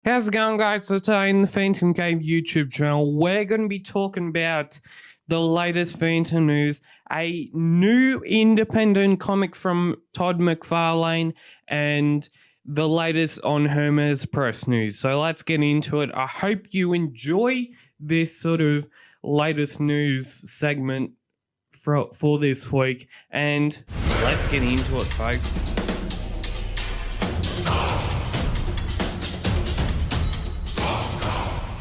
How's it going, guys? So today in the Phantomcave YouTube channel, we're going to be talking about the latest Phantom news, a new independent comic from Todd McFarlane, and the latest on Hermes Press news. So let's get into it. I hope you enjoy this sort of latest news segment for this week, and let's get into it, folks.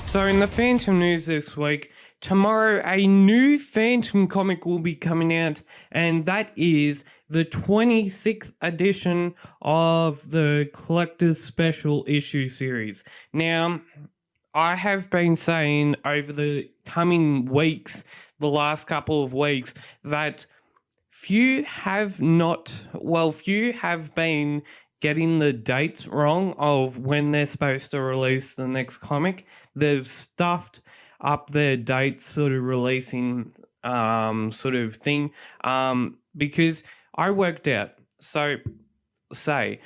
So in the Phantom news this week, tomorrow a new Phantom comic will be coming out, and that is the 26th edition of the Collector's Special Issue series. Now, I have been saying over the coming weeks, the last couple of weeks, that few have been getting the dates wrong of when they're supposed to release the next comic. They've stuffed up their dates, sort of releasing sort of thing, because I worked out. So, the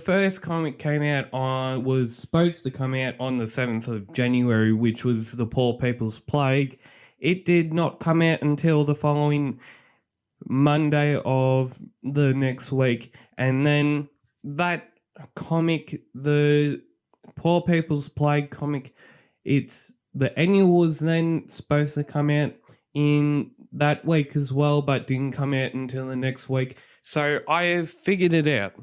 first comic was supposed to come out on the 7th of January, which was The Poor People's Plague. It did not come out until the following Monday of the next week, and then that comic, the Poor People's Plague comic, the annual was then supposed to come out in that week as well, but didn't come out until the next week. So I have figured it out.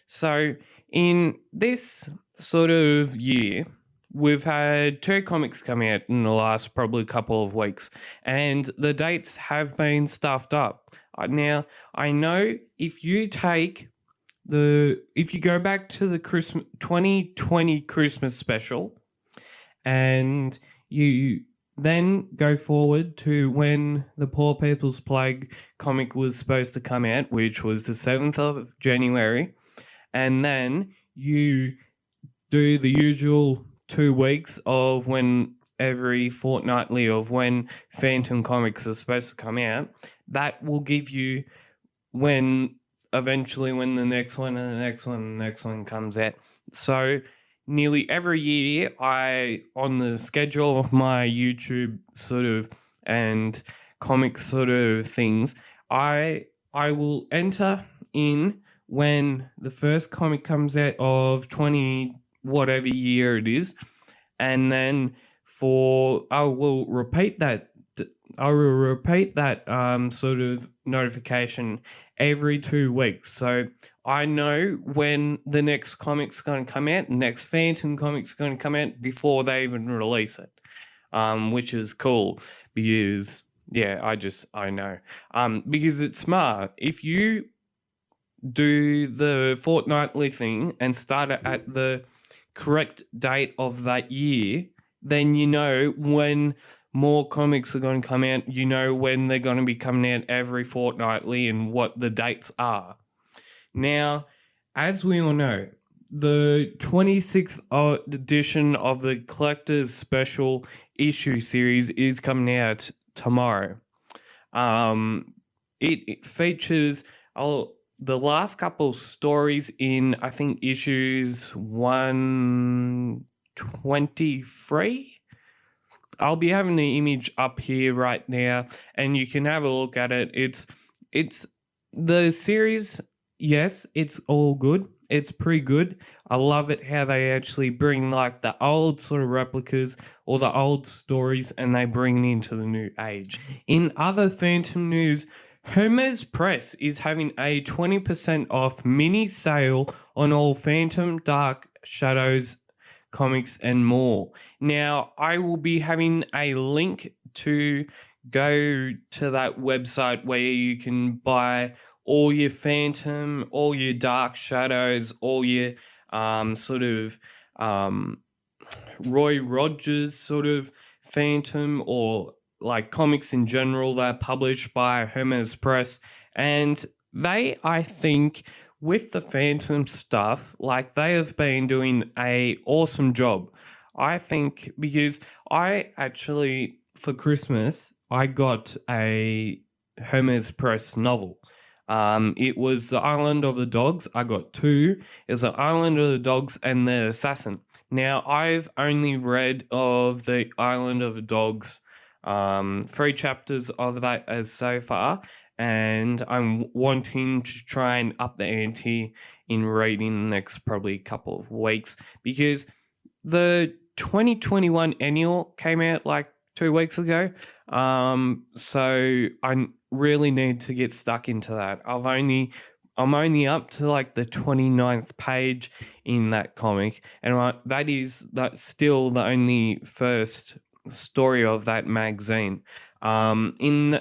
So in this sort of year, we've had 2 comics come out in the last probably couple of weeks, and the dates have been stuffed up. Now, I know if you go back to the 2020 Christmas special, and you then go forward to when the Poor People's Plague comic was supposed to come out, which was the 7th of January, and then you do the usual 2 weeks of every fortnightly of when Phantom comics are supposed to come out, that will give you eventually when the next one and the next one and the next one comes out. So nearly every year, on the schedule of my YouTube sort of and comics sort of things, I will enter in when the first comic comes out of 20 whatever year it is, and then I will repeat that sort of notification every 2 weeks. So I know when the next comic's going to come out, the next Phantom comic's going to come out before they even release it, which is cool because, I know. Because it's smart. If you do the fortnightly thing and start it at the correct date of that year, then you know when more comics are going to come out, you know when they're going to be coming out every fortnightly and what the dates are. Now, as we all know, the 26th edition of the Collector's Special Issue series is coming out tomorrow. It features the last couple stories in, I think, issues 123. I'll be having the image up here right now, and you can have a look at it. It's the series. Yes, it's all good. It's pretty good. I love it how they actually bring like the old sort of replicas or the old stories, and they bring it into the new age. In other Phantom news, Hermes Press is having a 20% off mini sale on all Phantom, Dark Shadows comics and more. Now, I will be having a link to go to that website where you can buy all your Phantom, all your Dark Shadows, all your Roy Rogers sort of Phantom, or like comics in general that are published by Hermes Press. And they, I think, with the Phantom stuff, like they have been doing a awesome job. I think because I actually, for Christmas, I got a Hermes Press novel. It was The Island of the Dogs. I got 2. It was The Island of the Dogs and The Assassin. Now, I've only read of the Island of the Dogs, 3 chapters of that as so far, and I'm wanting to try and up the ante in reading the next probably couple of weeks, because the 2021 annual came out like 2 weeks ago. So I really need to get stuck into that. I'm only up to like the 29th page in that comic, and that's still the only first story of that magazine. In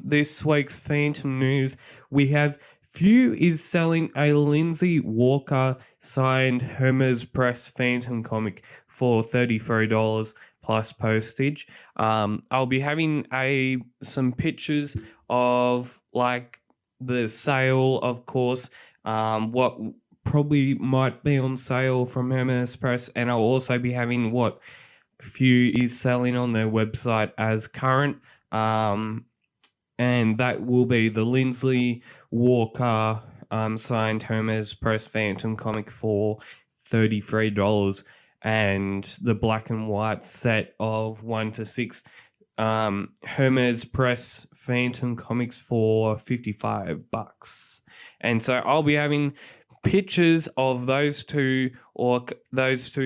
this week's Phantom news, we have Few is selling a Lindsay Walker signed Hermes Press Phantom comic for $33 plus postage. I'll be having some pictures of like the sale, of course, what probably might be on sale from Hermes Press, and I'll also be having what Few is selling on their website as current. And that will be the Lindsay Walker signed Hermes Press Phantom comic for $33, and the black and white set of 1 to 6 Hermes Press Phantom comics for $55. And so I'll be having pictures of those two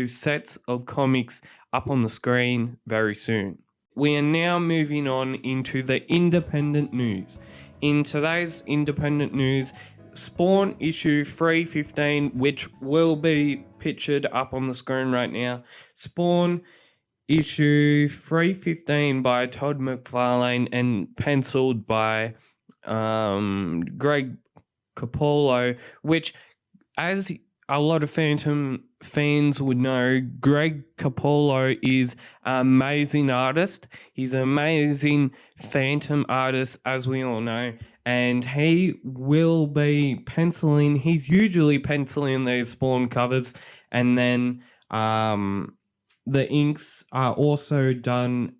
sets of comics up on the screen very soon. We are now moving on into the independent news. In today's independent news, Spawn issue 315, which will be pictured up on the screen right now. Spawn issue 315 by Todd McFarlane and penciled by Greg Capullo, which, as a lot of Phantom fans would know, Greg Capullo is an amazing artist. He's an amazing Phantom artist, as we all know, and he will be penciling. He's usually penciling these Spawn covers, and then the inks are done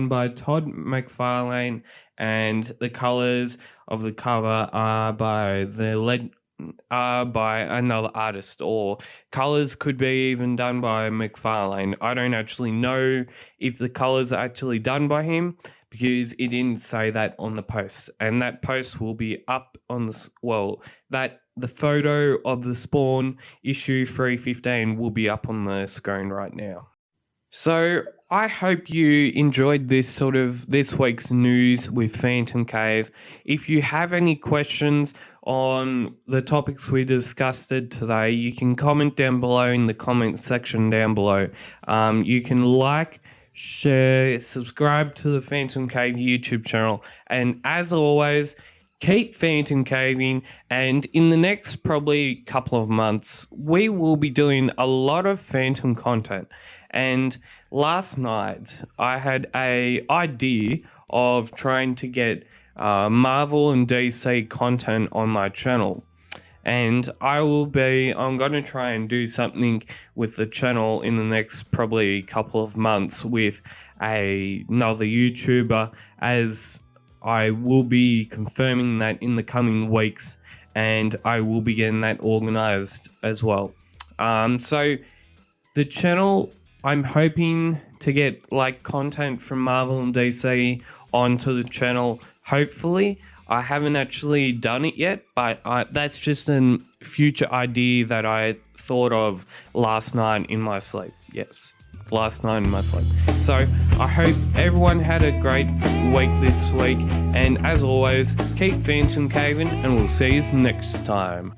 by Todd McFarlane, and the colors of the cover are by another artist, or colors could be even done by McFarlane. I don't actually know if the colors are actually done by him, because it didn't say that on the post, and that post will be up on the photo of the Spawn issue 315 will be up on the screen right now. So I hope you enjoyed this week's news with Phantomcave. If you have any questions on the topics we discussed today, you can comment down below in the comment section down below. You can like, share, subscribe to the Phantomcave YouTube channel, and as always, keep Phantomcaving, and in the next probably couple of months, we will be doing a lot of Phantom content. And last night, I had an idea of trying to get Marvel and DC content on my channel. And I'm going to try and do something with the channel in the next probably couple of months with another YouTuber, as I will be confirming that in the coming weeks, and I will be getting that organized as well. So the channel, I'm hoping to get like content from Marvel and DC onto the channel, hopefully. I haven't actually done it yet, but that's just a future idea that I thought of last night in my sleep. Yes, last night in my sleep. So I hope everyone had a great week this week, and as always, keep Phantomcaving, and we'll see you next time.